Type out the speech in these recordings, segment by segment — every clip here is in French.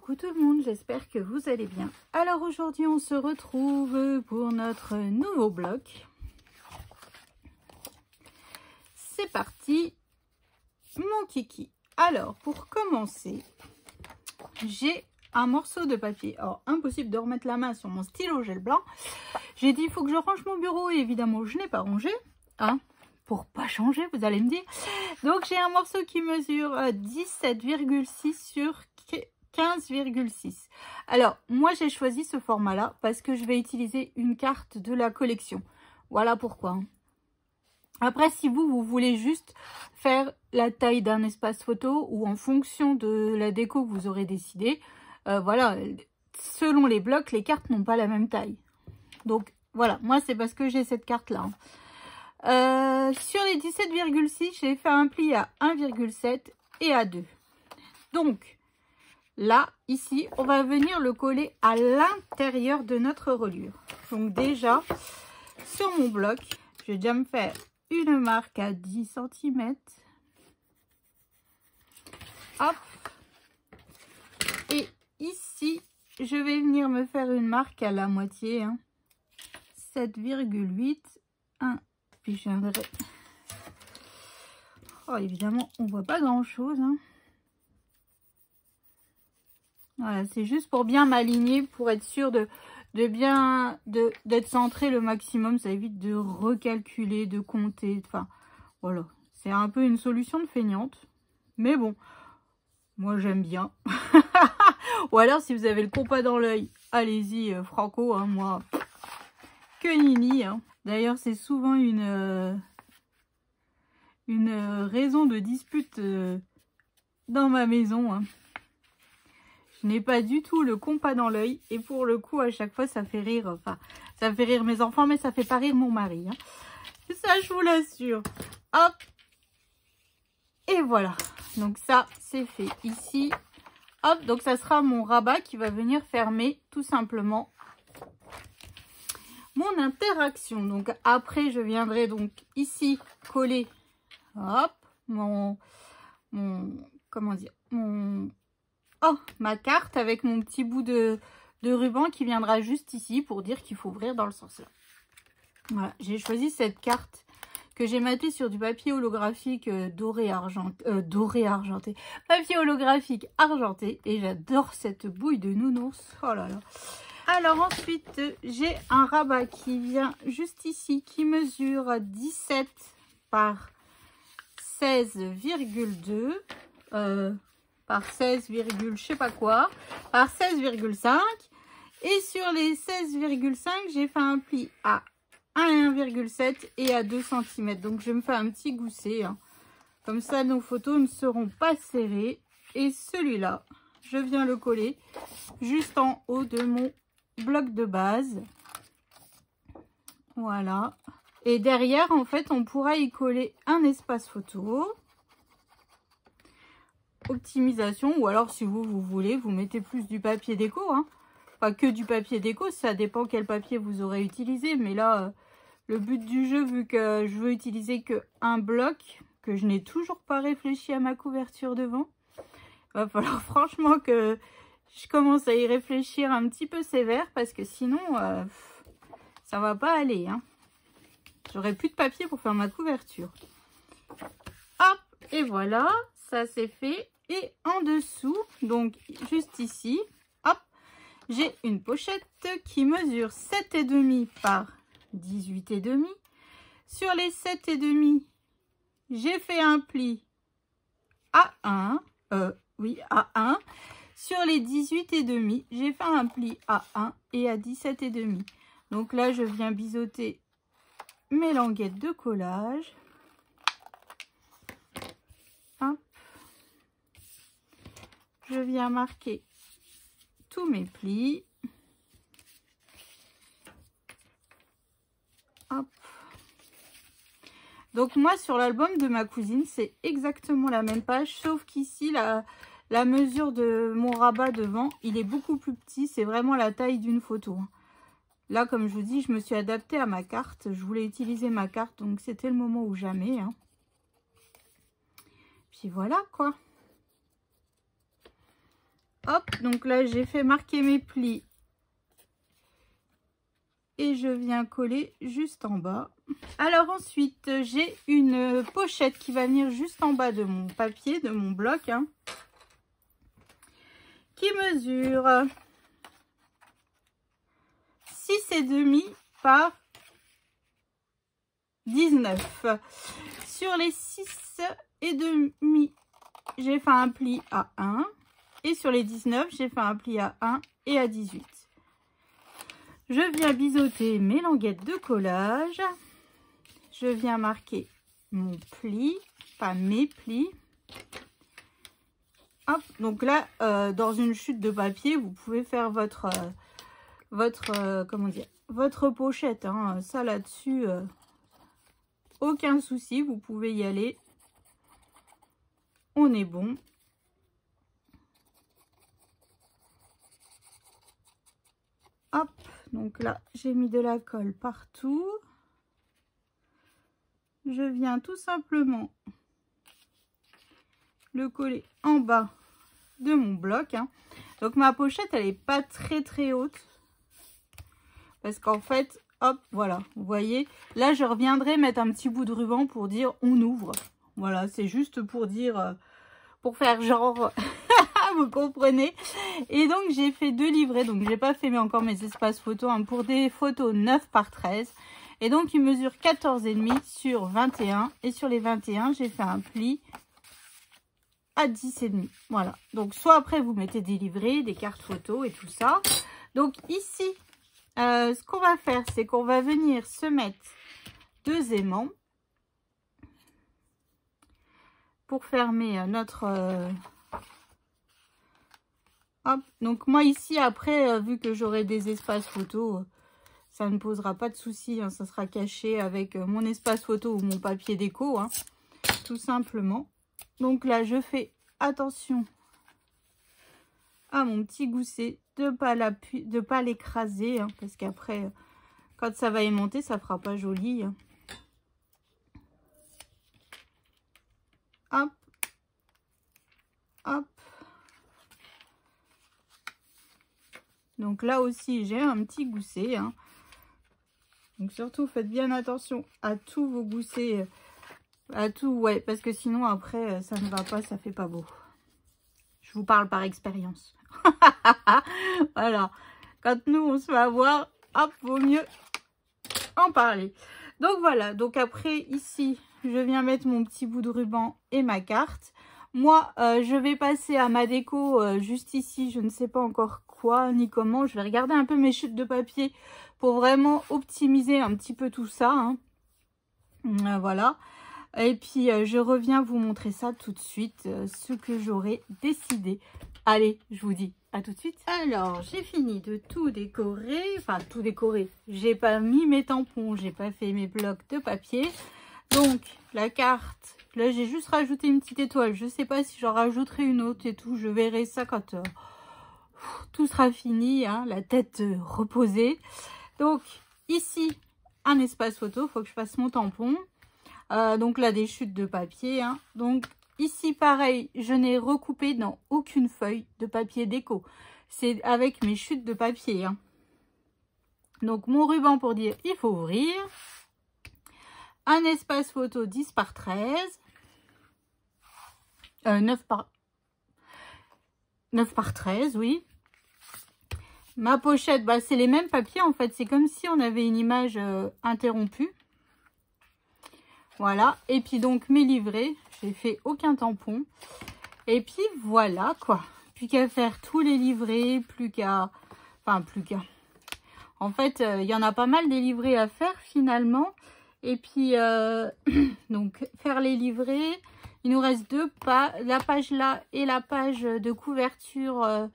Coucou tout le monde, j'espère que vous allez bien. Alors aujourd'hui on se retrouve pour notre nouveau bloc. C'est parti mon kiki. Alors pour commencer, j'ai un morceau de papier. Alors impossible de remettre la main sur mon stylo gel blanc. J'ai dit il faut que je range mon bureau et évidemment je n'ai pas rangé. Hein, pour pas changer vous allez me dire. Donc j'ai un morceau qui mesure 17,6 sur 15,6. Alors, moi, j'ai choisi ce format-là parce que je vais utiliser une carte de la collection. Voilà pourquoi. Après, si vous voulez juste faire la taille d'un espace photo ou en fonction de la déco que vous aurez décidé, voilà, selon les blocs, les cartes n'ont pas la même taille. Donc, voilà, moi, c'est parce que j'ai cette carte-là. Sur les 17,6, j'ai fait un pli à 1,7 et à 2. Donc, là, ici, on va venir le coller à l'intérieur de notre reliure. Donc déjà, sur mon bloc, je vais déjà me faire une marque à 10 cm. Hop. Et ici, je vais venir me faire une marque à la moitié. Hein. 7,8. 1. Puis je viendrai... Oh, évidemment, on voit pas grand-chose. Hein. Voilà, c'est juste pour bien m'aligner, pour être sûr d'être centré le maximum. Ça évite de recalculer, de compter. Enfin, voilà. C'est un peu une solution de feignante. Mais bon, moi j'aime bien. Ou alors si vous avez le compas dans l'œil, allez-y, franco. Hein, moi, que nini. Hein. D'ailleurs, c'est souvent une raison de dispute dans ma maison. Hein. Je n'ai pas du tout le compas dans l'œil et pour le coup à chaque fois ça fait rire, enfin ça fait rire mes enfants mais ça fait pas rire mon mari. Hein. Ça je vous l'assure. Hop. Et voilà. Donc ça c'est fait ici. Hop, donc ça sera mon rabat qui va venir fermer tout simplement mon interaction. Donc après je viendrai donc ici coller hop comment dire ma carte avec mon petit bout de ruban qui viendra juste ici pour dire qu'il faut ouvrir dans le sens là. Voilà, j'ai choisi cette carte que j'ai matée sur du papier holographique doré argenté, papier holographique argenté et j'adore cette bouille de nounours. Oh là là. Alors ensuite, j'ai un rabat qui vient juste ici qui mesure 17 par 16,2 par 16, je sais pas quoi, par 16,5 et sur les 16,5 j'ai fait un pli à 1,7 et à 2 cm. Donc je me fais un petit gousset, hein. Comme ça nos photos ne seront pas serrées. Et celui-là, je viens le coller juste en haut de mon bloc de base. Voilà. Et derrière, en fait, on pourra y coller un espace photo. Optimisation, ou alors si vous voulez, vous mettez plus du papier déco. Hein. Pas que du papier déco, ça dépend quel papier vous aurez utilisé. Mais là, le but du jeu, vu que je veux utiliser que un bloc, que je n'ai toujours pas réfléchi à ma couverture devant, va falloir franchement que je commence à y réfléchir un petit peu sévère parce que sinon, ça va pas aller. Hein. J'aurai plus de papier pour faire ma couverture. Hop, et voilà, ça c'est fait. Et en dessous, donc juste ici, hop, j'ai une pochette qui mesure 7,5 par 18,5. Sur les 7,5, j'ai fait un pli à 1. À 1. Sur les 18,5, j'ai fait un pli à 1 et à 17,5. Donc là, je viens biseauter mes languettes de collage. Hop. Je viens marquer tous mes plis. Hop. Donc moi sur l'album de ma cousine, c'est exactement la même page, sauf qu'ici la mesure de mon rabat devant, il est beaucoup plus petit. C'est vraiment la taille d'une photo. Là, comme je vous dis, je me suis adaptée à ma carte. Je voulais utiliser ma carte, donc c'était le moment ou jamais. Hein. Puis voilà quoi. Hop, donc là, j'ai fait marquer mes plis. Et je viens coller juste en bas. Alors ensuite, j'ai une pochette qui va venir juste en bas de mon papier, de mon bloc, hein, qui mesure 6,5 par 19. Sur les 6,5, j'ai fait un pli à 1. Et sur les 19, j'ai fait un pli à 1 et à 18. Je viens biseauter mes languettes de collage. Je viens marquer mon pli, pas mes plis. Hop, donc là, dans une chute de papier, vous pouvez faire votre pochette. Hein. Ça là-dessus, aucun souci, vous pouvez y aller. On est bon. Hop, donc là, j'ai mis de la colle partout. Je viens tout simplement le coller en bas de mon bloc. Hein. Donc ma pochette, elle n'est pas très haute. Parce qu'en fait, hop, voilà, vous voyez. Là, je reviendrai mettre un petit bout de ruban pour dire on ouvre. Voilà, c'est juste pour dire, pour faire genre... Vous comprenez. Et donc j'ai fait 2 livrets, donc j'ai pas fait encore mes espaces photos, hein, pour des photos 9 par 13. Et donc il mesure 14,5 sur 21. Et sur les 21, j'ai fait un pli à 10,5. Voilà. Donc soit après vous mettez des livrets, des cartes photos et tout ça. Donc ici, ce qu'on va faire, c'est qu'on va venir se mettre 2 aimants pour fermer notre... Hop, donc moi ici après, vu que j'aurai des espaces photos, ça ne posera pas de souci, hein, ça sera caché avec mon espace photo ou mon papier déco, hein, tout simplement. Donc là je fais attention à mon petit gousset, de pas l'écraser, hein, parce qu'après quand ça va aimanter, ça fera pas joli. Hein. Hop, hop. Donc là aussi, j'ai un petit gousset. Hein. Donc surtout, faites bien attention à tous vos goussets. À tout, ouais, parce que sinon, après, ça ne va pas, ça fait pas beau. Je vous parle par expérience. Voilà. Quand nous, on se fait avoir, hop, vaut mieux en parler. Donc voilà. Donc après, ici, je viens mettre mon petit bout de ruban et ma carte. Moi, je vais passer à ma déco juste ici. Je ne sais pas encore quoi ni comment. Je vais regarder un peu mes chutes de papier pour vraiment optimiser un petit peu tout ça. Hein. Voilà. Et puis, je reviens vous montrer ça tout de suite, ce que j'aurai décidé. Allez, je vous dis à tout de suite. Alors, j'ai fini de tout décorer. Enfin, tout décorer. J'ai pas mis mes tampons. J'ai pas fait mes blocs de papier. Donc, la carte, là, j'ai juste rajouté une petite étoile. Je ne sais pas si j'en rajouterai une autre et tout. Je verrai ça quand tout sera fini, hein, la tête reposée. Donc, ici, un espace photo. Il faut que je fasse mon tampon. Donc là, des chutes de papier. Hein. Donc, ici, pareil, je n'ai recoupé dans aucune feuille de papier déco. C'est avec mes chutes de papier. Hein. Donc, mon ruban pour dire il faut ouvrir. Un espace photo 10 par 13. 9 par 13, oui. Ma pochette, bah, c'est les mêmes papiers en fait. C'est comme si on avait une image interrompue. Voilà. Et puis donc mes livrets. J'ai fait aucun tampon. Et puis voilà quoi. Plus qu'à faire tous les livrets. Plus qu'à... Enfin, plus qu'à... En fait, il y en a pas mal des livrets à faire finalement. Et puis, donc, faire les livrets. Il nous reste la page là et la page de couverture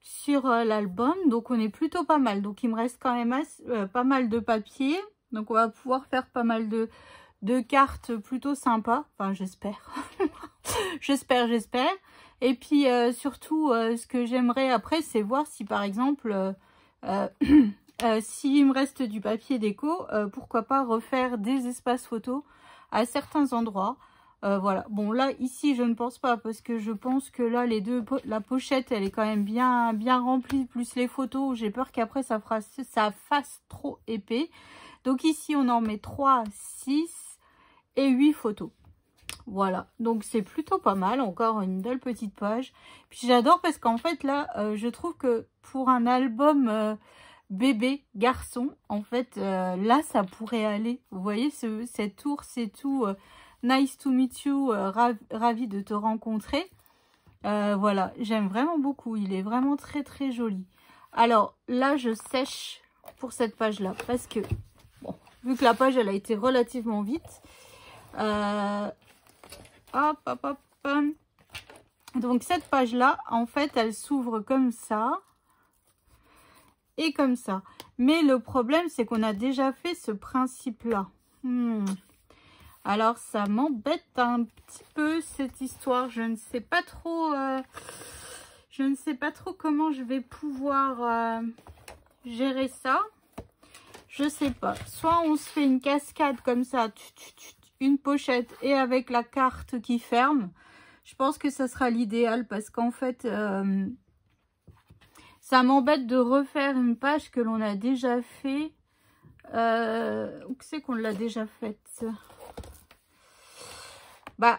sur l'album. Donc, on est plutôt pas mal. Donc, il me reste quand même pas mal de papier. Donc, on va pouvoir faire pas mal de cartes plutôt sympas. Enfin, j'espère. j'espère. Et puis, surtout, ce que j'aimerais après, c'est voir si, par exemple... s'il me reste du papier déco, pourquoi pas refaire des espaces photos à certains endroits. Voilà. Bon, là, ici, je ne pense pas parce que je pense que là, la pochette, elle est quand même bien remplie, plus les photos. J'ai peur qu'après, ça fasse trop épais. Donc ici, on en met 3, 6 et 8 photos. Voilà. Donc, c'est plutôt pas mal. Encore une belle petite page. Puis, j'adore parce qu'en fait, là, je trouve que pour un album bébé, garçon, en fait, là, ça pourrait aller. Vous voyez, cet ours et tout... Nice to meet you, ravi de te rencontrer. Voilà, j'aime vraiment beaucoup. Il est vraiment très très joli. Alors là, je sèche pour cette page-là parce que, bon, vu que la page, elle a été relativement vite. Hop, hop, hop. Donc cette page-là, en fait, elle s'ouvre comme ça et comme ça. Mais le problème, c'est qu'on a déjà fait ce principe-là. Alors, ça m'embête un petit peu, cette histoire. Je ne sais pas trop, comment je vais pouvoir gérer ça. Je sais pas. Soit on se fait une cascade comme ça, une pochette et avec la carte qui ferme. Je pense que ça sera l'idéal parce qu'en fait, ça m'embête de refaire une page que l'on a déjà fait. Où c'est qu'on l'a déjà faite ? Bah,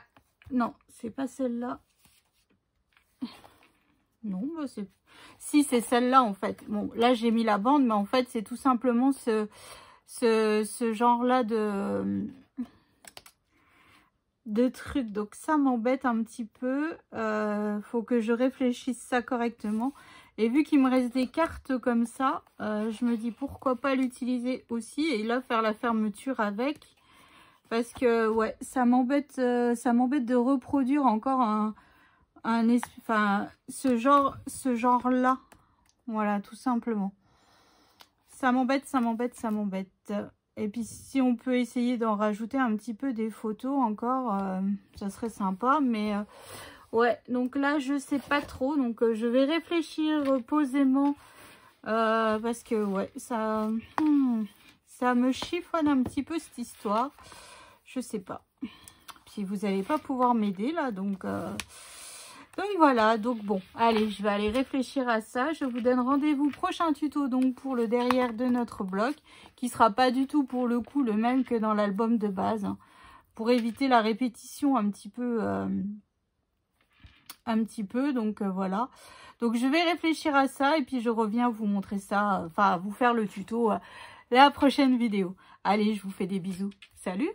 non, c'est pas celle-là. Non, bah c'est... Si, c'est celle-là, en fait. Bon, là, j'ai mis la bande, mais en fait, c'est tout simplement ce genre-là de trucs. Donc, ça m'embête un petit peu. Faut que je réfléchisse ça correctement. Et vu qu'il me reste des cartes comme ça, je me dis pourquoi pas l'utiliser aussi. Et là, faire la fermeture avec... Parce que, ouais, ça m'embête de reproduire encore ce genre-là. Voilà, tout simplement. Ça m'embête, ça m'embête, ça m'embête. Et puis, si on peut essayer d'en rajouter un petit peu des photos encore, ça serait sympa. Mais, ouais, donc là, je sais pas trop. Donc, je vais réfléchir posément. Parce que, ouais, ça me chiffonne un petit peu cette histoire. Je sais pas. Puis vous n'allez pas pouvoir m'aider là, donc voilà. Donc bon, allez, je vais aller réfléchir à ça. Je vous donne rendez-vous prochain tuto donc pour le derrière de notre bloc, qui sera pas du tout pour le coup le même que dans l'album de base, hein, pour éviter la répétition un petit peu. Donc voilà. Donc je vais réfléchir à ça et puis je reviens vous montrer ça, enfin vous faire le tuto la prochaine vidéo. Allez, je vous fais des bisous. Salut!